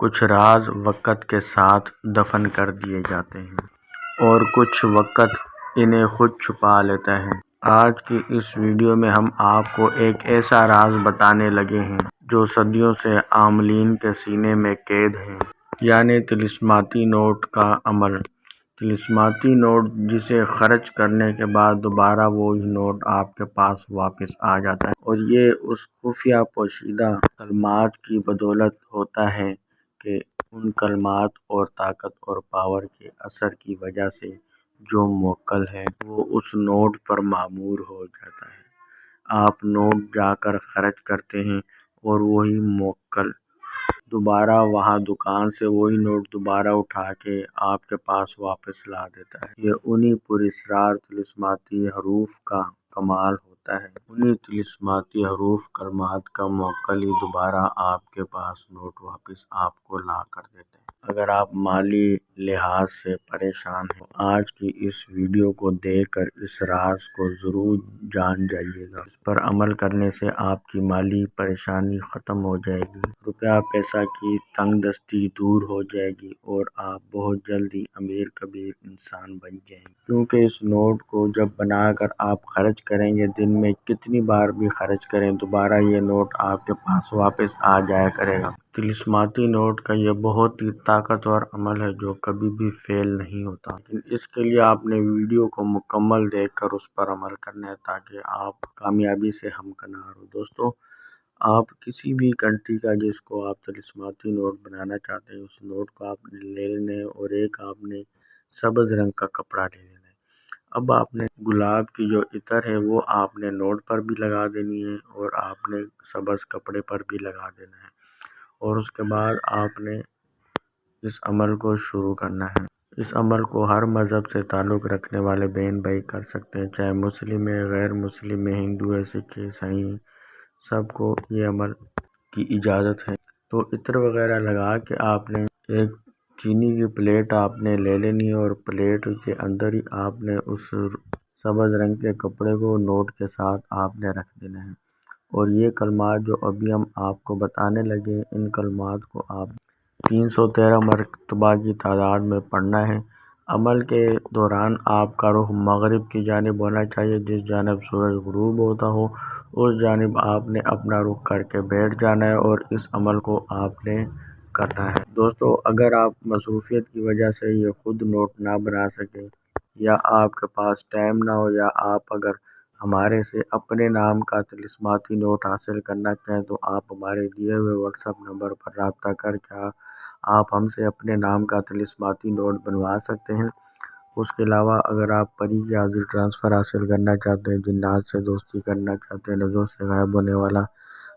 کچھ راز وقت کے ساتھ دفن کر دیے جاتے ہیں اور کچھ وقت انہیں خود چھپا لیتا ہے۔ آج کی اس ویڈیو میں ہم آپ کو ایک ایسا راز بتانے لگے ہیں جو صدیوں سے عاملین کے سینے میں قید ہے، یعنی طلسماتی نوٹ کا عمل۔ طلسماتی نوٹ، جسے خرچ کرنے کے بعد دوبارہ وہی نوٹ آپ کے پاس واپس آ جاتا ہے، اور یہ اس خفیہ پوشیدہ کلمات کی بدولت ہوتا ہے کہ ان کلمات اور طاقت اور پاور کے اثر کی وجہ سے جو موکل ہے وہ اس نوٹ پر معمور ہو جاتا ہے۔ آپ نوٹ جا کر خرچ کرتے ہیں اور وہی موکل دوبارہ وہاں دکان سے وہی نوٹ دوبارہ اٹھا کے آپ کے پاس واپس لا دیتا ہے۔ یہ انہی پراسرار طلسماتی حروف کا کمال ہوتا ہے۔ انہی طلسماتی حروف کلمات کا موکل ہی دوبارہ آپ کے پاس نوٹ واپس آپ کو لا کر دیتے ہیں۔ اگر آپ مالی لحاظ سے پریشان ہیں، آج کی اس ویڈیو کو دیکھ کر اس راز کو ضرور جان جائیے گا۔ اس پر عمل کرنے سے آپ کی مالی پریشانی ختم ہو جائے گی، روپیہ پیسہ کی تنگ دستی دور ہو جائے گی اور آپ بہت جلد ہی امیر کبیر انسان بن جائیں گے۔ کیونکہ اس نوٹ کو جب بنا کر آپ خرچ کریں گے، دن میں کتنی بار بھی خرچ کریں، دوبارہ یہ نوٹ آپ کے پاس واپس آ جایا کرے گا۔ طلسماتی نوٹ کا یہ بہت ہی طاقتور عمل ہے جو کبھی بھی فیل نہیں ہوتا، لیکن اس کے لیے آپ نے ویڈیو کو مکمل دیکھ کر اس پر عمل کرنا ہے تاکہ آپ کامیابی سے ہمکنار ہو۔ دوستو، آپ کسی بھی کنٹری کا جس کو آپ طلسماتی نوٹ بنانا چاہتے ہیں، اس نوٹ کو آپ لے لینا ہے اور ایک آپ نے سبز رنگ کا کپڑا لے لینا ہے۔ اب آپ نے گلاب کی جو عطر ہے وہ آپ نے نوٹ پر بھی لگا دینی ہے اور آپ نے سبز کپڑے پر بھی لگا دینا ہے، اور اس کے بعد آپ نے اس عمل کو شروع کرنا ہے۔ اس عمل کو ہر مذہب سے تعلق رکھنے والے بہن بھائی کر سکتے ہیں، چاہے مسلم ہے، غیر مسلم ہے، ہندو ہے، سکھ ہے، عیسائی ہے، سب کو یہ عمل کی اجازت ہے۔ تو عطر وغیرہ لگا کے آپ نے ایک چینی کی پلیٹ آپ نے لے لینی ہے اور پلیٹ کے اندر ہی آپ نے اس سبز رنگ کے کپڑے کو نوٹ کے ساتھ آپ نے رکھ دینا ہے، اور یہ کلمات جو ابھی ہم آپ کو بتانے لگے، ان کلمات کو آپ 313 مرتبہ کی تعداد میں پڑھنا ہے۔ عمل کے دوران آپ کا رخ مغرب کی جانب ہونا چاہیے، جس جانب سورج غروب ہوتا ہو اس جانب آپ نے اپنا رخ کر کے بیٹھ جانا ہے اور اس عمل کو آپ نے کرنا ہے۔ دوستو، اگر آپ مصروفیت کی وجہ سے یہ خود نوٹ نہ بنا سکیں، یا آپ کے پاس ٹائم نہ ہو، یا آپ اگر ہمارے سے اپنے نام کا طلسماتی نوٹ حاصل کرنا چاہیں تو آپ ہمارے دیے ہوئے واٹس ایپ نمبر پر رابطہ کر کے آپ ہم سے اپنے نام کا طلسماتی نوٹ بنوا سکتے ہیں۔ اس کے علاوہ اگر آپ پری کی حاضری ٹرانسفر حاصل کرنا چاہتے ہیں، جنات سے دوستی کرنا چاہتے ہیں، نظروں سے غائب ہونے والا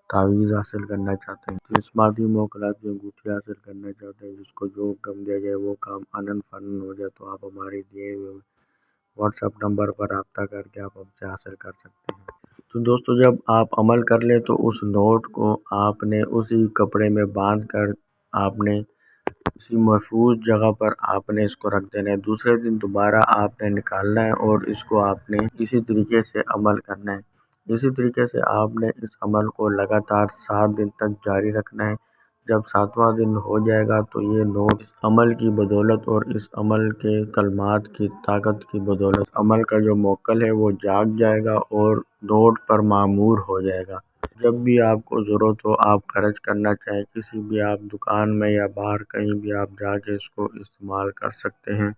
تعویذ حاصل کرنا چاہتے ہیں، طلسماتی موکلات کی انگوٹھی حاصل کرنا چاہتے ہیں، جس کو جو حکم دیا جائے وہ کام انن فنن ہو جائے، تو آپ ہمارے دیے ہوئے واٹس ایپ نمبر پر رابطہ کر کے آپ ہم سے حاصل کر سکتے ہیں۔ تو دوستو، جب آپ عمل کر لیں تو اس نوٹ کو آپ نے اسی کپڑے میں باندھ کر آپ نے کسی محفوظ جگہ پر آپ نے اس کو رکھ دینا ہے۔ دوسرے دن دوبارہ آپ نے نکالنا ہے اور اس کو آپ نے اسی طریقے سے عمل کرنا ہے۔ اسی طریقے سے آپ نے اس عمل کو لگاتار 7 دن تک جاری رکھنا ہے۔ جب 7واں دن ہو جائے گا تو یہ نوٹ اس عمل کی بدولت اور اس عمل کے کلمات کی طاقت کی بدولت عمل کا جو موکل ہے وہ جاگ جائے گا اور نوٹ پر معمور ہو جائے گا۔ جب بھی آپ کو ضرورت ہو، آپ خرچ کرنا چاہیں، کسی بھی آپ دکان میں یا باہر کہیں بھی آپ جا کے اس کو استعمال کر سکتے ہیں۔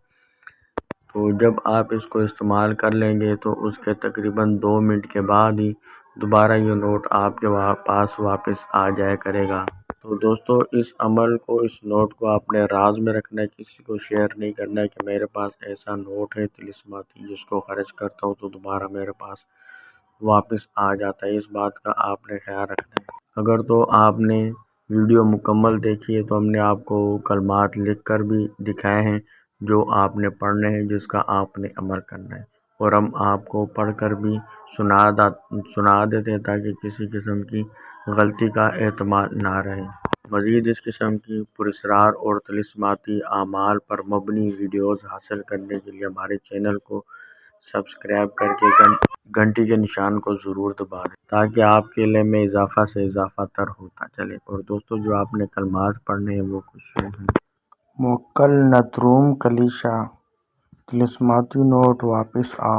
تو جب آپ اس کو استعمال کر لیں گے تو اس کے تقریباً 2 منٹ کے بعد ہی دوبارہ یہ نوٹ آپ کے پاس واپس آ جایا کرے گا۔ تو دوستو، اس عمل کو، اس نوٹ کو آپ نے راز میں رکھنا ہے، کسی کو شیئر نہیں کرنا ہے کہ میرے پاس ایسا نوٹ ہے طلسماتی جس کو خرچ کرتا ہوں تو دوبارہ میرے پاس واپس آ جاتا ہے۔ اس بات کا آپ نے خیال رکھنا ہے۔ اگر تو آپ نے ویڈیو مکمل دیکھی ہے تو ہم نے آپ کو کلمات لکھ کر بھی دکھائے ہیں جو آپ نے پڑھنے ہیں، جس کا آپ نے عمل کرنا ہے، اور ہم آپ کو پڑھ کر بھی سنا دیتے ہیں تاکہ کسی قسم کی غلطی کا احتمال نہ رہے۔ مزید اس قسم کی پراسرار اور طلسماتی اعمال پر مبنی ویڈیوز حاصل کرنے کے لیے ہمارے چینل کو سبسکرائب کر کے گھنٹی کے نشان کو ضرور دبا دیں تاکہ آپ کے علم میں اضافہ سے اضافہ تر ہوتا چلے۔ اور دوستو جو آپ نے کلمات پڑھنے ہیں وہ کچھ یوں ہیں: موکل نتروم کلیشا، طلسماتی نوٹ واپس آ۔